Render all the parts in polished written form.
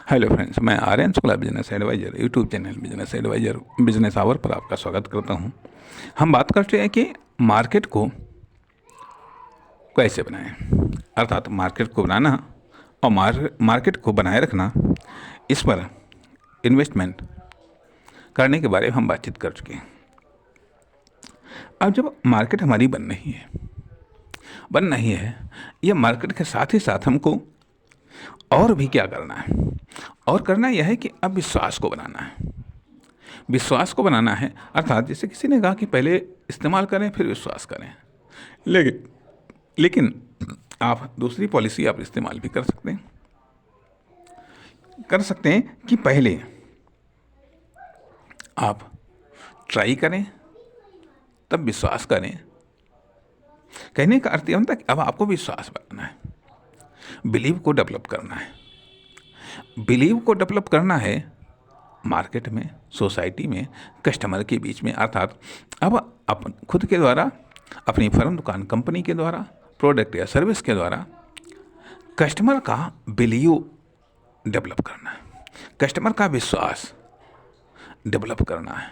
Hello friends, मैं Aryan Shukla business adviser YouTube channel business adviser business hour पर आपका स्वागत करता हूं। हम बात करते हैं कि मार्केट को कैसे बनाएं, अर्थात मार्केट को बनाना और मार्केट को बनाए रखना, इस पर इन्वेस्टमेंट करने के बारे में हम बातचीत कर चुके हैं। अब जब मार्केट हमारी बन रही है यह मार्केट के साथ ही साथ हमको और भी क्या करना है, और करना यह है कि अब विश्वास को बनाना है। विश्वास को बनाना है अर्थात जैसे किसी ने कहा कि पहले इस्तेमाल करें फिर विश्वास करें, लेकिन आप दूसरी पॉलिसी आप इस्तेमाल भी कर सकते हैं कि पहले आप ट्राई करें तब विश्वास करें। कहने का अर्थ यह होता है कि अब आपको विश्वास बनाना है, बिलीव को डेवलप करना है। बिलीव को डेवलप करना है मार्केट में, सोसाइटी में, कस्टमर के बीच में, अर्थात अब अपन खुद के द्वारा, अपनी फर्म, दुकान, कंपनी के द्वारा, प्रोडक्ट या सर्विस के द्वारा कस्टमर का बिलीव डेवलप करना है, कस्टमर का विश्वास डेवलप करना है।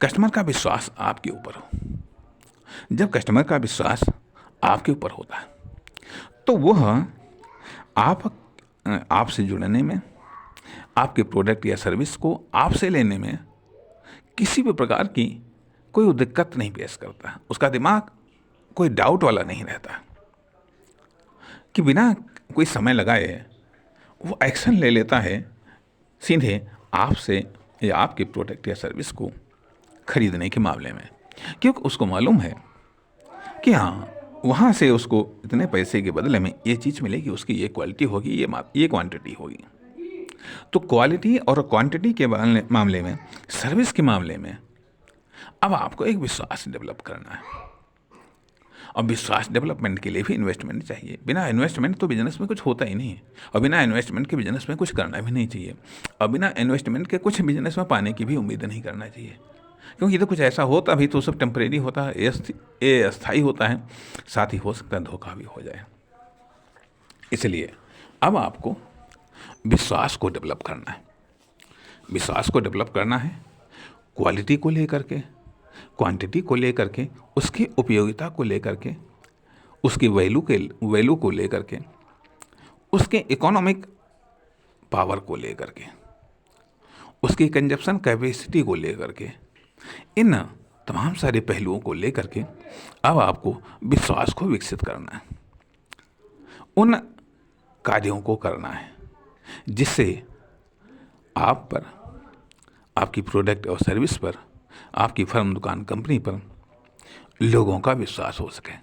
कस्टमर का विश्वास आपके ऊपर हो। जब कस्टमर का विश्वास आपके ऊपर होता है तो वह आपसे जुड़ने में, आपके प्रोडक्ट या सर्विस को आपसे लेने में किसी भी प्रकार की कोई दिक्कत नहीं पेश करता। उसका दिमाग कोई डाउट वाला नहीं रहता कि बिना कोई समय लगाए वो एक्शन ले लेता है सीधे आपसे या आपके प्रोडक्ट या सर्विस को खरीदने के मामले में, क्योंकि उसको मालूम है कि हाँ, वहाँ से उसको इतने पैसे के बदले में ये चीज़ मिलेगी, उसकी ये क्वालिटी होगी, ये क्वांटिटी होगी। तो क्वालिटी और क्वांटिटी के मामले में, सर्विस के मामले में अब आपको एक विश्वास डेवलप करना है। और विश्वास डेवलपमेंट के लिए भी इन्वेस्टमेंट चाहिए। बिना इन्वेस्टमेंट तो बिजनेस में कुछ होता ही नहीं है, और बिना इन्वेस्टमेंट के बिजनेस में कुछ करना भी नहीं चाहिए, और बिना इन्वेस्टमेंट के कुछ बिजनेस में पाने की भी उम्मीद नहीं करना चाहिए, क्योंकि ये तो कुछ ऐसा होता भी तो सब टेम्परेरी होता है, ये अस्थाई होता है, साथ ही हो सकता है धोखा भी हो जाए। इसलिए अब आपको विश्वास को डेवलप करना है। विश्वास को डेवलप करना है क्वालिटी को लेकर के, क्वांटिटी को लेकर के, उसकी उपयोगिता को लेकर के, उसकी वैल्यू को लेकर के, उसके इकोनॉमिक पावर को लेकर के, उसकी कंजप्शन कैपेसिटी को लेकर के, इन तमाम सारे पहलुओं को लेकर के अब आपको विश्वास को विकसित करना है। उन कार्यों को करना है जिससे आप पर, आपकी प्रोडक्ट और सर्विस पर, आपकी फर्म, दुकान, कंपनी पर लोगों का विश्वास हो सके।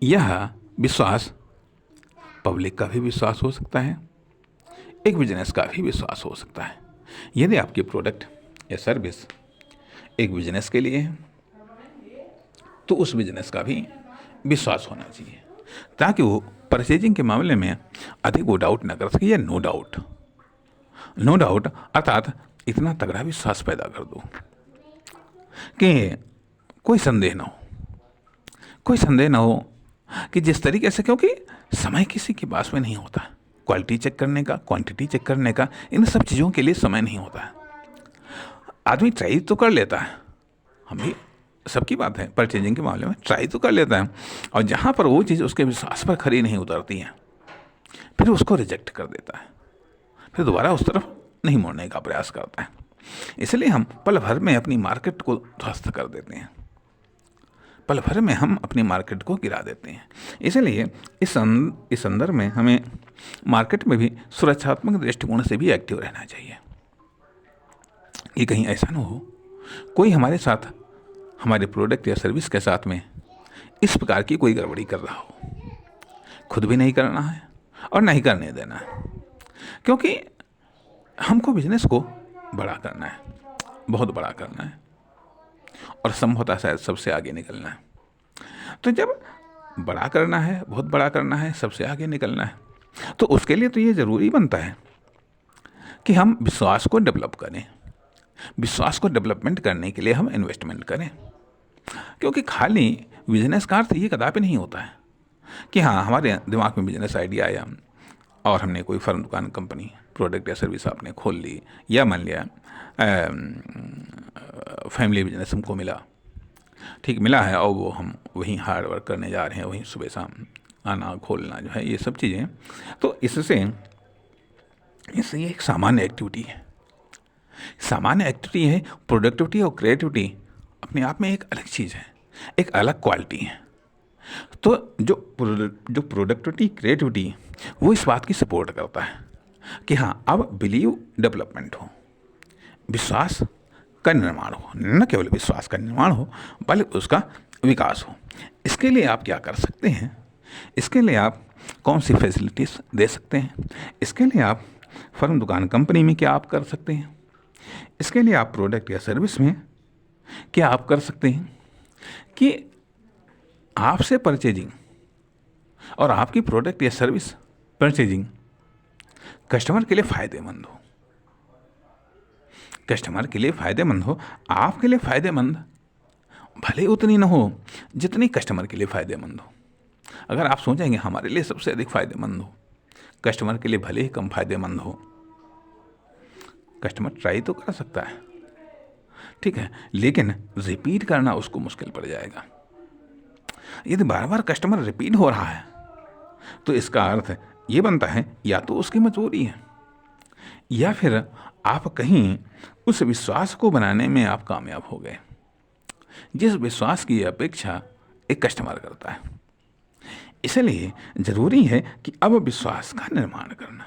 यह विश्वास पब्लिक का भी विश्वास हो सकता है, एक बिजनेस का भी विश्वास हो सकता है। यदि आपकी प्रोडक्ट या सर्विस एक बिजनेस के लिए है तो उस बिजनेस का भी विश्वास होना चाहिए, ताकि वो परचेजिंग के मामले में अधिक वो डाउट ना कर सके, या नो डाउट अर्थात इतना तगड़ा विश्वास पैदा कर दो कि कोई संदेह ना हो कि जिस तरीके से, क्योंकि समय किसी के पास में नहीं होता, क्वालिटी चेक करने का, क्वांटिटी चेक करने का, इन सब चीज़ों के लिए समय नहीं होता है। आदमी ट्राई तो कर लेता है, हम भी, सबकी बात है, परचेजिंग के मामले में ट्राई तो कर लेता है, और जहाँ पर वो चीज़ उसके विश्वास पर खरी नहीं उतरती है फिर उसको रिजेक्ट कर देता है, फिर दोबारा उस तरफ नहीं मुड़ने का प्रयास करता है। इसलिए हम पल भर में अपनी मार्केट को ध्वस्त कर देते हैं, पल भर में हम अपनी मार्केट को गिरा देते हैं। इसलिए इस संदर्भ में हमें मार्केट में भी सुरक्षात्मक दृष्टिकोण से भी एक्टिव रहना चाहिए कि कहीं ऐसा ना हो कोई हमारे साथ, हमारे प्रोडक्ट या सर्विस के साथ में इस प्रकार की कोई गड़बड़ी कर रहा हो। खुद भी नहीं करना है और नहीं करने देना है, क्योंकि हमको बिजनेस को बड़ा करना है, बहुत बड़ा करना है, और संभवतः शायद सबसे आगे निकलना है। तो जब बड़ा करना है, बहुत बड़ा करना है, सबसे आगे निकलना है, तो उसके लिए तो ये ज़रूरी बनता है कि हम विश्वास को डेवलप करें। विश्वास को डेवलपमेंट करने के लिए हम इन्वेस्टमेंट करें, क्योंकि खाली बिजनेस का अर्थ ये कदापि नहीं होता है कि हाँ, हमारे दिमाग में बिजनेस आइडिया आया, और हमने कोई फर्म, दुकान, कंपनी, प्रोडक्ट या सर्विस आपने खोल ली, या मान लिया फैमिली बिजनेस हमको मिला, ठीक मिला है, और वो हम वहीं हार्ड वर्क करने जा रहे हैं, वहीं सुबह शाम आना खोलना जो है, ये सब चीज़ें, तो इससे ये एक सामान्य एक्टिविटी है। सामान्य एक्टिविटी है। प्रोडक्टिविटी और क्रिएटिविटी अपने आप में एक अलग चीज़ है, एक अलग क्वालिटी है। तो जो प्रोडक्टिविटी, क्रिएटिविटी, वो इस बात की सपोर्ट करता है कि हाँ, अब बिलीव डेवलपमेंट हो, विश्वास का निर्माण हो, न केवल विश्वास का निर्माण हो बल्कि उसका विकास हो। इसके लिए आप क्या कर सकते हैं, इसके लिए आप कौन सी फैसिलिटीज़ दे सकते हैं, इसके लिए आप फर्म, दुकान, कंपनी में क्या आप कर सकते हैं, इसके लिए आप प्रोडक्ट या सर्विस में क्या आप कर सकते हैं कि आपसे परचेजिंग और आपकी प्रोडक्ट या सर्विस परचेजिंग कस्टमर के लिए फ़ायदेमंद हो, कस्टमर के लिए फ़ायदेमंद हो, आपके लिए फ़ायदेमंद भले उतनी न हो जितनी कस्टमर के लिए फ़ायदेमंद हो। अगर आप सोचेंगे हमारे लिए सबसे अधिक फ़ायदेमंद हो, कस्टमर के लिए भले ही कम फ़ायदेमंद हो, कस्टमर ट्राई तो कर सकता है, ठीक है, लेकिन रिपीट करना उसको मुश्किल पड़ जाएगा। यदि बार बार कस्टमर रिपीट हो रहा है तो इसका अर्थ ये बनता है या तो उसकी मजबूरी है, या फिर आप कहीं उस विश्वास को बनाने में आप कामयाब हो गए जिस विश्वास की अपेक्षा एक कस्टमर करता है। इसलिए ज़रूरी है कि अब विश्वास का निर्माण करना,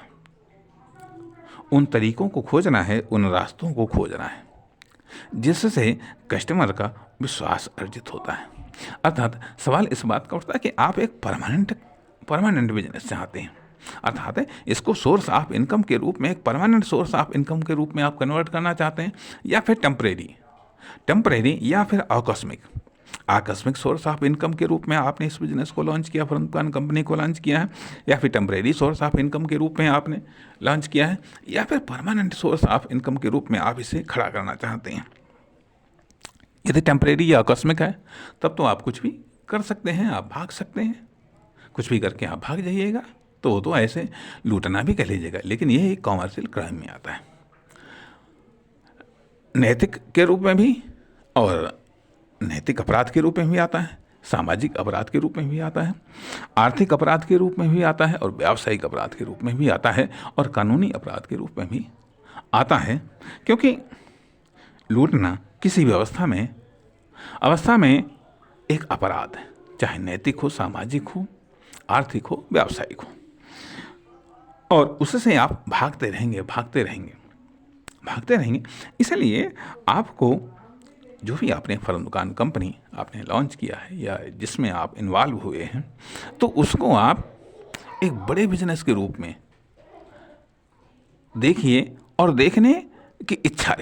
उन तरीकों को खोजना है, उन रास्तों को खोजना है जिससे कस्टमर का विश्वास अर्जित होता है। अर्थात सवाल इस बात का उठता है कि आप एक परमानेंट बिजनेस चाहते हैं, अर्थात इसको सोर्स ऑफ इनकम के रूप में, एक परमानेंट सोर्स ऑफ इनकम के रूप में आप कन्वर्ट करना चाहते हैं, या फिर टेम्परेरी या फिर आकस्मिक सोर्स ऑफ इनकम के रूप में आपने इस बिजनेस को लॉन्च किया, फर्म, कंपनी को लॉन्च किया है, या फिर टेम्परेरी सोर्स ऑफ इनकम के रूप में आपने लॉन्च किया है, या फिर परमानेंट सोर्स ऑफ इनकम के रूप में आप इसे खड़ा करना चाहते हैं। यदि टेम्परेरी या आकस्मिक है तब तो आप कुछ भी कर सकते हैं, आप भाग सकते हैं, कुछ भी करके आप भाग जाइएगा, तो वो तो ऐसे लूटना भी कह लीजिएगा, लेकिन ये एक कॉमर्शियल क्राइम में आता है। नैतिक के रूप में भी और नैतिक अपराध के रूप में भी आता है, सामाजिक अपराध के रूप में भी आता है, आर्थिक अपराध के रूप में भी आता है, और व्यावसायिक अपराध के रूप में भी आता है, और कानूनी अपराध के रूप में भी आता है। क्योंकि लूटना किसी अवस्था में एक अपराध है, चाहे नैतिक हो, सामाजिक हो, आर्थिक हो, व्यावसायिक हो, और उससे आप भागते रहेंगे। इसलिए आपको जो भी आपने फर्म, दुकान, कंपनी आपने लॉन्च किया है या जिसमें आप इन्वॉल्व हुए हैं, तो उसको आप एक बड़े बिजनेस के रूप में देखिए और देखने की इच्छा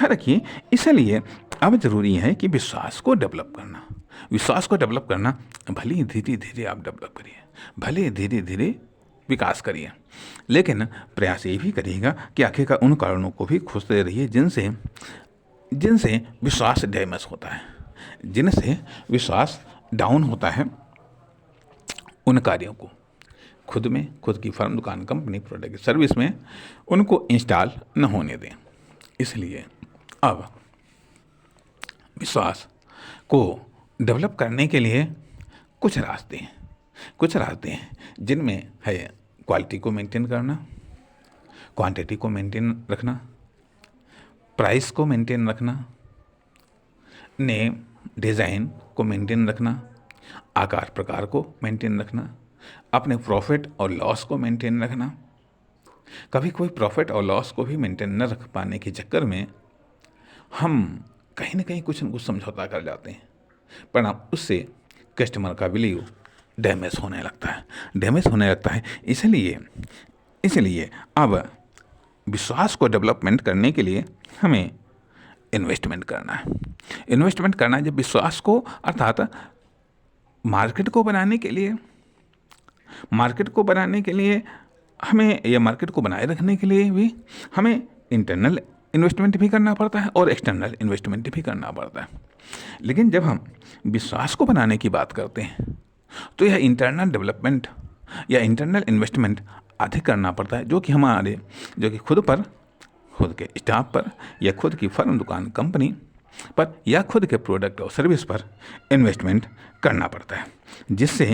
रखिए। इसलिए अब ज़रूरी है कि विश्वास को डेवलप करना भले ही धीरे आप डेवलप करिए, भले धीरे विकास करिए, लेकिन प्रयास ये भी करिएगा कि आखिरकार उन कारणों को भी खोजते रहिए जिनसे विश्वास डैमेज होता है, जिनसे विश्वास डाउन होता है। उन कार्यों को खुद की फर्म, दुकान, कंपनी, प्रोडक्ट, सर्विस में उनको इंस्टॉल न होने दें। इसलिए अब विश्वास को डेवलप करने के लिए कुछ रास्ते हैं जिनमें है क्वालिटी को मेंटेन करना, क्वांटिटी को मेंटेन रखना, प्राइस को मेंटेन रखना, नेम डिज़ाइन को मेंटेन रखना, आकार प्रकार को मेंटेन रखना, अपने प्रॉफिट और लॉस को मेंटेन रखना। कभी कोई प्रॉफिट और लॉस को भी मेंटेन न रख पाने के चक्कर में हम कहीं न कहीं कुछ न कुछ समझौता कर जाते हैं, परिणाम उससे कस्टमर का वैल्यू डैमेज होने लगता है। इसलिए अब विश्वास को डेवलपमेंट करने के लिए हमें इन्वेस्टमेंट करना है। जब विश्वास को, अर्थात मार्केट को बनाने के लिए हमें, या मार्केट को बनाए रखने के लिए भी हमें इंटरनल इन्वेस्टमेंट भी करना पड़ता है और एक्सटर्नल इन्वेस्टमेंट भी करना पड़ता है। लेकिन जब हम विश्वास को बनाने की बात करते हैं तो यह इंटरनल डेवलपमेंट या इंटरनल इन्वेस्टमेंट अधिक करना पड़ता है, जो कि खुद के स्टाफ पर या खुद की फर्म, दुकान, कंपनी पर या खुद के प्रोडक्ट और सर्विस पर इन्वेस्टमेंट करना पड़ता है, जिससे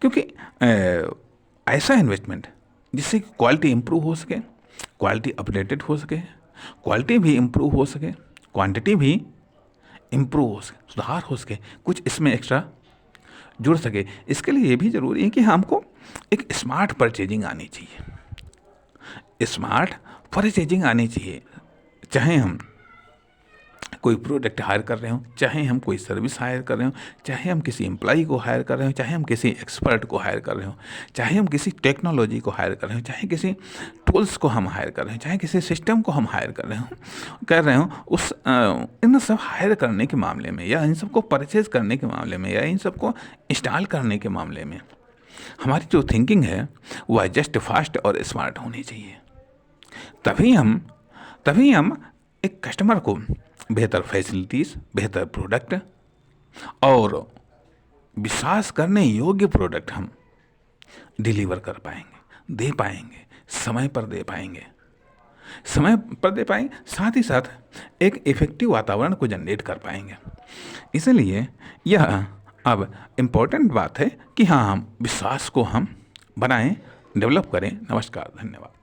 क्योंकि ऐसा इन्वेस्टमेंट जिससे क्वालिटी इम्प्रूव हो सके, क्वालिटी अपडेटेड हो सके, क्वालिटी भी इम्प्रूव हो सके, क्वांटिटी भी इम्प्रूव हो सके, सुधार हो सके, कुछ इसमें एक्स्ट्रा जुड़ सके। इसके लिए ये भी ज़रूरी है कि हमको एक स्मार्ट परचेजिंग आनी चाहिए, स्मार्ट परचेजिंग आनी चाहिए। चाहे हम कोई प्रोडक्ट हायर कर रहे हो, चाहे हम कोई सर्विस हायर कर रहे हो, चाहे हम किसी एम्प्लॉई को हायर कर रहे हो, चाहे हम किसी एक्सपर्ट को हायर कर रहे हो, चाहे हम किसी टेक्नोलॉजी को हायर कर रहे हो, चाहे किसी टूल्स को हम हायर कर रहे हो, चाहे किसी सिस्टम को हम हायर कर रहे हो उस इन सब हायर करने के मामले में, या इन सबको परचेज करने के मामले में, या इन सबको इंस्टॉल करने के मामले में हमारी जो थिंकिंग है वह जस्ट फास्ट और स्मार्ट होनी चाहिए। तभी हम एक कस्टमर को बेहतर फैसिलिटीज़, बेहतर प्रोडक्ट और विश्वास करने योग्य प्रोडक्ट हम डिलीवर कर पाएंगे, दे पाएंगे, समय पर दे पाएंगे, साथ ही साथ एक इफ़ेक्टिव वातावरण को जनरेट कर पाएंगे। इसलिए यह अब इम्पोर्टेंट बात है कि हाँ, हम विश्वास को हम बनाएं, डेवलप करें। नमस्कार, धन्यवाद।